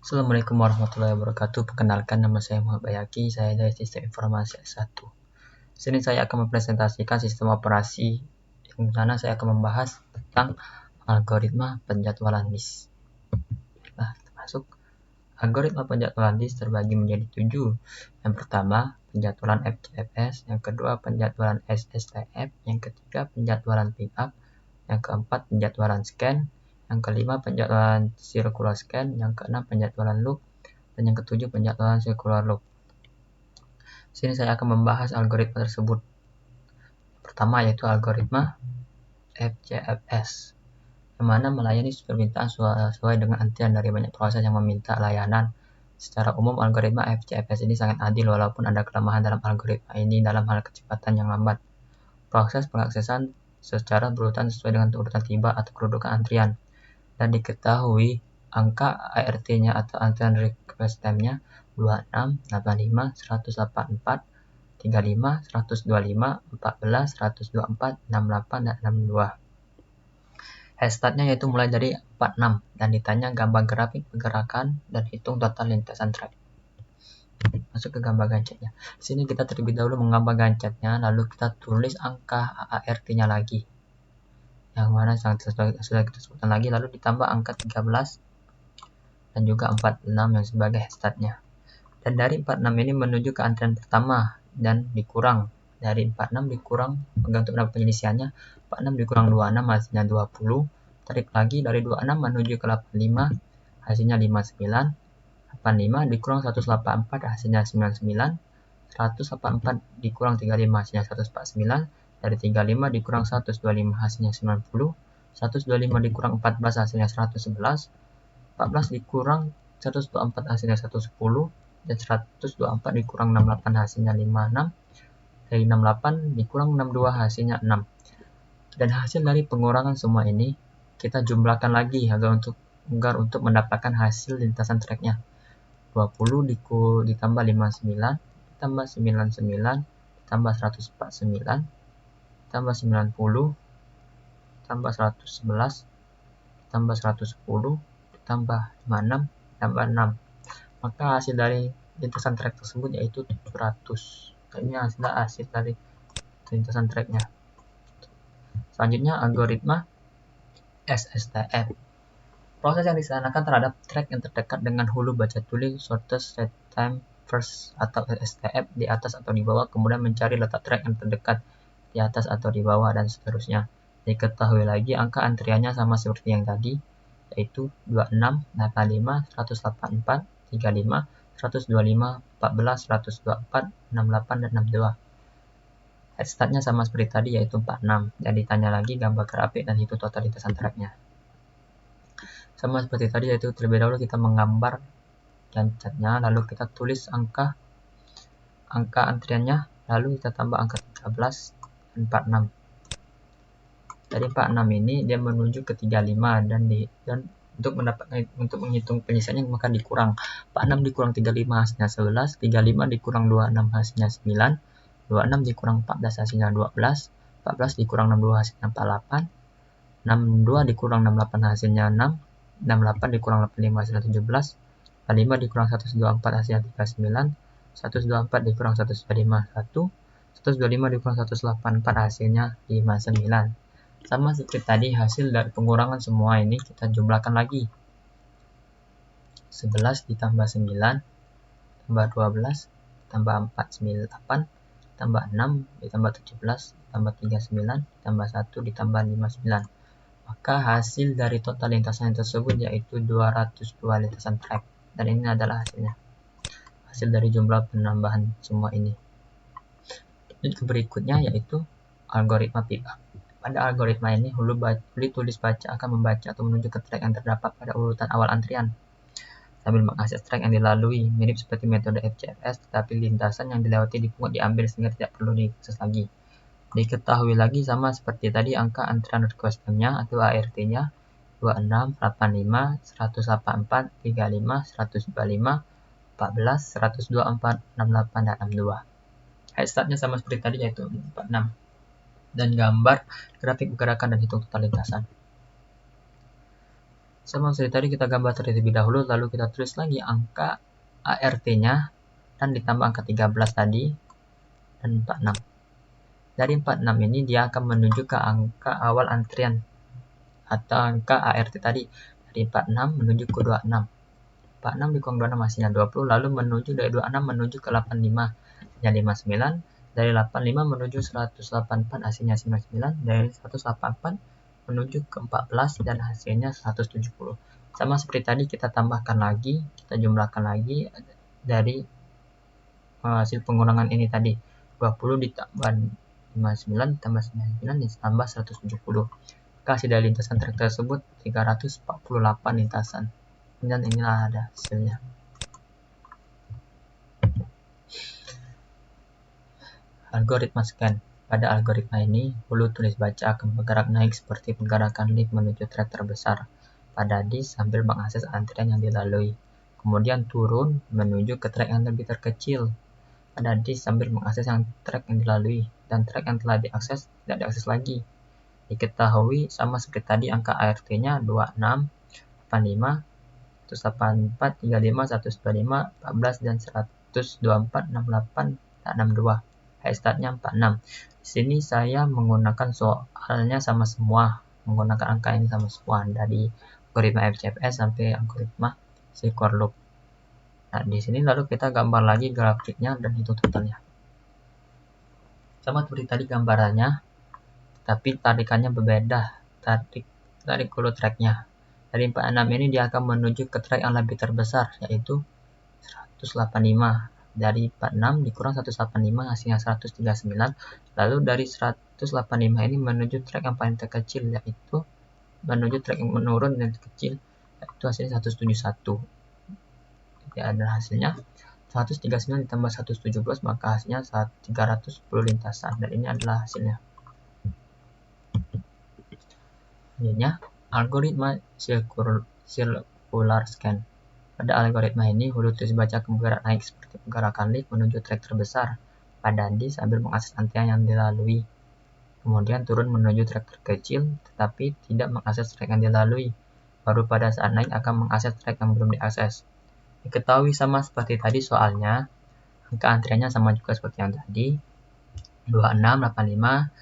Assalamualaikum warahmatullahi wabarakatuh. Perkenalkan, nama saya Muhammad Bayaki. Saya dari Sistem Informasi S1. Sini saya akan mempresentasikan sistem operasi yang mana saya akan membahas tentang algoritma penjadwalan list. Nah, kita masuk. Algoritma penjadwalan list terbagi menjadi 7. Yang pertama, penjadwalan FCFS. Yang kedua, penjadwalan SSTF. Yang ketiga, penjadwalan pickup. Yang keempat, penjadwalan scan. Yang kelima, penjadwalan circular scan. Yang keenam, penjadwalan loop. Dan yang ketujuh, penjadwalan circular loop. Sini saya akan membahas algoritma tersebut. Pertama yaitu algoritma FCFS, yang mana melayani permintaan sesuai dengan antrian dari banyak proses yang meminta layanan. Secara umum, algoritma FCFS ini sangat adil walaupun ada kelemahan dalam algoritma ini dalam hal kecepatan yang lambat. Proses pengaksesan secara berurutan sesuai dengan urutan tiba atau kedudukan antrian. Dan diketahui angka ART-nya atau antrian request time-nya 26, 85, 184, 35, 125, 14, 124, 68, dan 62. Hashtagnya yaitu mulai dari 46 dan ditanya gambar grafik pergerakan dan hitung total lintasan track. Masuk ke gambar gancetnya. Di sini kita terlebih dahulu menggambar gancetnya, lalu kita tulis angka ART-nya lagi. Yang mana sudah kita sebutkan lagi, lalu ditambah angka 13 dan juga 46 yang sebagai hashtagnya. Dan dari 46 ini menuju ke antrian pertama dan dikurang. Dari 46 dikurang, untuk mendapat penyelesaiannya, 46 dikurang 26 hasilnya 20. Tarik lagi dari 26 menuju ke 85 hasilnya 59. 85 dikurang 184 hasilnya 99. 184 dikurang 35 hasilnya 149. Dari 35 dikurang 125 hasilnya 90. 125 dikurang 14 hasilnya 111. 14 dikurang 124 hasilnya 110. Dan 124 dikurang 68 hasilnya 56. Dari 68 dikurang 62 hasilnya 6. Dan hasil dari pengurangan semua ini kita jumlahkan lagi agar untuk mendapatkan hasil lintasan tracknya. 20 ditambah 59 ditambah 99 ditambah 149 ditambah 90 ditambah 111 ditambah 110 ditambah 56 ditambah 6. Maka hasil dari lintasan track tersebut yaitu 700. Ini hasil dari lintasan tracknya. Selanjutnya algoritma SSTF. Proses yang dilaksanakan terhadap track yang terdekat dengan hulu baca tulis shortest set time first atau SSTF di atas atau di bawah, kemudian mencari letak track yang terdekat di atas atau di bawah, dan seterusnya. Diketahui lagi angka antriannya sama seperti yang tadi, yaitu 26, 85, 184, 35, 125, 14, 124, 68, dan 62. Headstatnya sama seperti tadi, yaitu 46. Dan ditanya lagi gambar grafik dan hitung total lintasan tracknya. Sama seperti tadi, yaitu terlebih dahulu kita menggambar gancetnya, lalu kita tulis angka antriannya, lalu kita tambah angka 13 dan 46. Dari 46 ini dia menuju ke 35 dan untuk menghitung penyelesaiannya maka dikurang. 46 dikurang 35 hasilnya 11, 35 dikurang 26 hasilnya 9, 26 dikurang 14 hasilnya 12, 14 dikurang 62 hasilnya 48, 62 dikurang 68 hasilnya 6, 68 dikurang 85 hasilnya 17, 45 dikurang 124 hasilnya 39, 124 dikurang 125 1, 125 dikurang 184 hasilnya 59. Sama seperti tadi, hasil dari pengurangan semua ini kita jumlahkan lagi. 11 ditambah 9 tambah 12 tambah 4 98 tambah 6 ditambah 17 ditambah 39 ditambah 1 ditambah 59. Maka hasil dari total lintasan tersebut yaitu 202 lintasan track. Dan ini adalah hasilnya. Hasil dari jumlah penambahan semua ini. Lanjut ke berikutnya yaitu algoritma pickup. Pada algoritma ini, hulu tulis baca akan membaca atau menuju ke track yang terdapat pada urutan awal antrian sambil mengakses track yang dilalui, mirip seperti metode FCFS, tetapi lintasan yang dilewati dipungut diambil sehingga tidak perlu diakses lagi. Diketahui lagi sama seperti tadi angka antrian request time-nya atau ART-nya 26, 85, 184, 35, 125, 14, 124, 68, dan 62. Hashtagnya sama seperti tadi yaitu 46. Dan gambar grafik pergerakan dan hitung total lintasan. Sama seperti tadi kita gambar terlebih dahulu, lalu kita tulis lagi angka ART-nya dan ditambah angka 13 tadi dan 46. Dari 46 ini dia akan menuju ke angka awal antrian atau angka ART tadi. Dari 46 menuju ke 26. 46 dikurang 26 hasilnya 20, lalu menuju dari 26 menuju ke 85 hasilnya 59. Dari 85 menuju 184 hasilnya 99. Dari 184 menuju ke 14 dan hasilnya 170. Sama seperti tadi kita tambahkan lagi, kita jumlahkan lagi dari hasil pengurangan ini tadi. 20 ditambah 59 ditambah 99 ditambah 170. Hasil dari lintasan trek tersebut 348 lintasan. Dan inilah ada hasilnya. Algoritma scan. Pada algoritma ini, hulu tulis baca akan bergerak naik seperti pergerakan lift menuju trek terbesar pada disk sambil mengakses antrian yang dilalui. Kemudian turun menuju ke trek yang lebih terkecil pada disk sambil mengakses trek yang dilalui, dan trek yang telah diakses tidak diakses lagi. Diketahui sama seperti tadi angka ART-nya 26, 85, 184, 35, 125, 14, dan 124, 68, 62. Startnya 46. Di sini saya menggunakan soalnya sama semua, menggunakan angka ini sama semua dari algoritma FCFS sampai algoritma Circular Loop. Nah, di sini lalu kita gambar lagi grafiknya dan hitung totalnya. Sama seperti tadi gambarannya, tapi tarikannya berbeda. Tarik hulu tracknya. Dari 46 ini dia akan menuju ke track yang lebih terbesar, yaitu 185. Dari 46 dikurang 185 hasilnya 139. Lalu dari 185 ini menuju track yang paling terkecil, yaitu menuju track yang menurun dan terkecil, yaitu hasilnya 171. Jadi ada hasilnya 139 ditambah 117, maka hasilnya 310 lintasan, dan ini adalah hasilnya. Selanjutnya, algoritma circular scan. Pada algoritma ini, hulu tulis baca akan bergerak naik seperti pergerakan lift menuju trek terbesar pada disk sambil mengakses antrian yang dilalui. Kemudian turun menuju trek terkecil, tetapi tidak mengakses trek yang dilalui. Baru pada saat naik akan mengakses trek yang belum diakses. Diketahui sama seperti tadi soalnya, angka antriannya sama juga seperti yang tadi. 26, 85,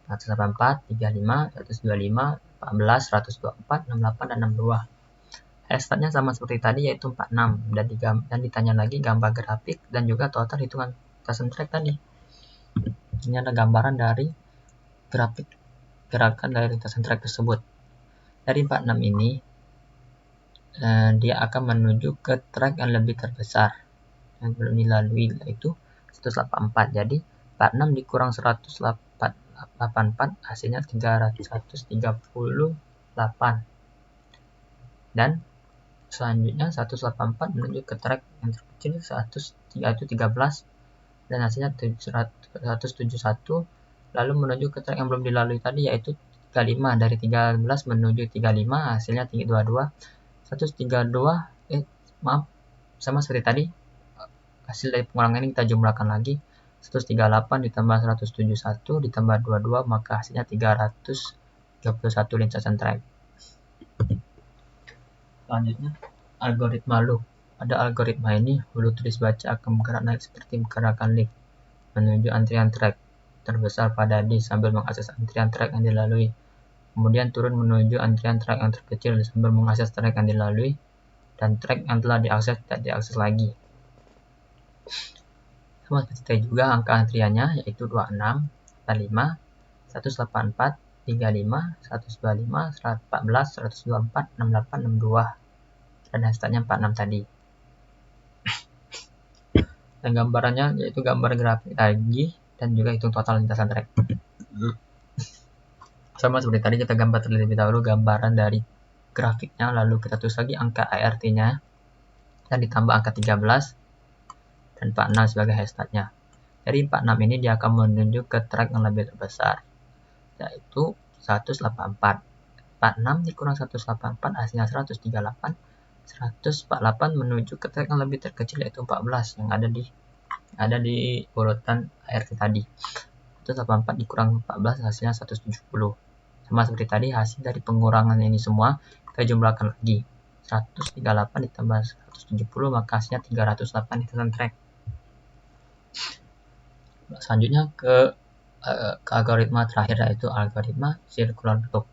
184, 35, 125, 14, 124, 68, dan 62. Startnya sama seperti tadi, yaitu 46, dan ditanya lagi gambar grafik dan juga total hitungan lintasan trek tadi. Ini ada gambaran dari grafik gerakan dari lintasan trek tersebut. Dari 46 ini dia akan menuju ke trek yang lebih terbesar yang belum dilalui, yaitu 184. Jadi 46 dikurang 184 hasilnya 338. Dan selanjutnya 184 menuju ke trek yang terkecil 13 dan hasilnya 171. Lalu menuju ke trek yang belum dilalui tadi, yaitu 35. Dari 13 menuju 35 hasilnya 322. 132 sama seperti tadi, hasil dari pengurangan ini kita jumlahkan lagi. 138 ditambah 171 ditambah 22, maka hasilnya 331 lintasan trek. Selanjutnya, algoritma loop. Pada algoritma ini, hulu tulis baca akan bergerak naik seperti pergerakan lift menuju antrian trek terbesar pada disk sambil mengakses antrian trek yang dilalui. Kemudian turun menuju antrian trek yang terkecil sambil mengakses trek yang dilalui, dan trek yang telah diakses tidak diakses lagi. Sama seperti juga angka antriannya, yaitu 26, 45, 184, 35, 125, 114, 124, 68, 62. Dan hasilnya 46 tadi. Dan gambarannya yaitu gambar grafik lagi dan juga hitung total lintasan trek. Sama seperti tadi, kita gambar terlebih dahulu gambaran dari grafiknya, lalu kita tulis lagi angka ART-nya dan ditambah angka 13 dan 46 sebagai hashtagnya. Dari 46 ini dia akan menuju ke trek yang lebih terbesar, yaitu 184. 46 dikurang 184 hasilnya 138. 148 menuju ke trek yang lebih terkecil, yaitu 14 yang ada di urutan ART tadi. 184 dikurang 14 hasilnya 170. Sama seperti tadi, hasil dari pengurangan ini semua kita jumlahkan lagi. 138 ditambah 170 maka hasilnya 308 lintasan trek. Selanjutnya ke algoritma terakhir, yaitu algoritma circular loop.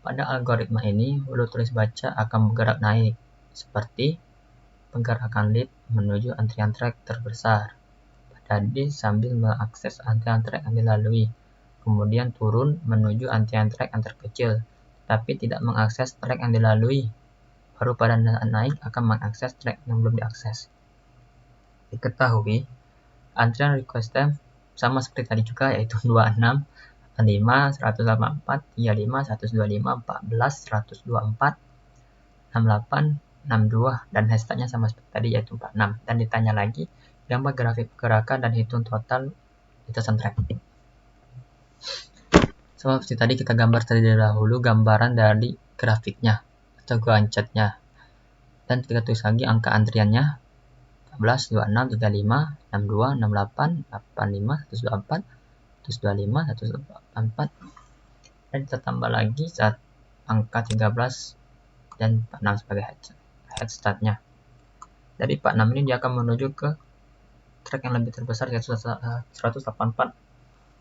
Pada algoritma ini, hulu tulis baca akan bergerak naik, seperti penggerakan lead menuju antrian trek terbesar pada disk sambil mengakses antrian trek yang dilalui. Kemudian turun menuju antrian trek yang terkecil, tapi tidak mengakses trek yang dilalui. Baru pada naik akan mengakses trek yang belum diakses. Diketahui, antrian request time sama seperti tadi juga, yaitu 26, 85, 184, 35, 125, 14, 124, 68, 62, dan hashtagnya sama seperti tadi, yaitu 46. Dan ditanya lagi, gambar grafik pergerakan dan hitung total lintasan trek. Seperti tadi kita gambar terlebih dahulu gambaran dari grafiknya atau gancetnya. Dan kita tulis lagi angka antriannya 14, 26, 35, 62, 68, 85, 124, 125, 184. Dan kita tambah lagi saat angka 13 dan 46 sebagai head startnya. Dari 46 ini dia akan menuju ke trek yang lebih terbesar, yaitu 184.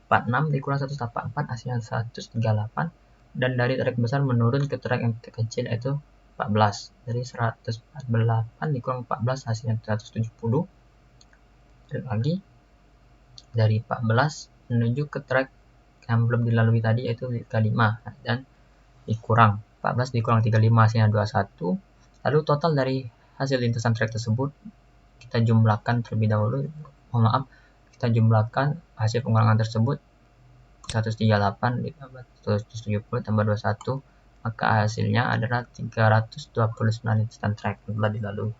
46 dikurang 184 hasilnya 138, dan dari trek besar menurun ke trek yang terkecil, yaitu 14. Dari 148 dikurang 14 hasilnya 170. Dan lagi dari 14 menuju ke trek yang belum dilalui tadi, yaitu 35, dan dikurang 14 dikurang 35 hasilnya 21. Lalu total dari hasil lintasan trek tersebut kita jumlahkan terlebih dahulu. Kita jumlahkan hasil pengurangan tersebut 138 ditambah 170 tambah 21, maka hasilnya adalah 329 lintasan trek yang telah dilalui.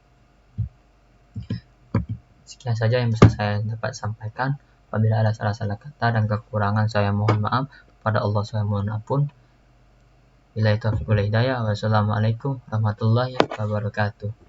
Sekian saja yang bisa saya dapat sampaikan. Apabila ada salah-salah kata dan kekurangan, saya mohon maaf. Pada Allah saya mohon ampun. Billahi taufiq wal hidayah. Wassalamualaikum warahmatullahi wabarakatuh.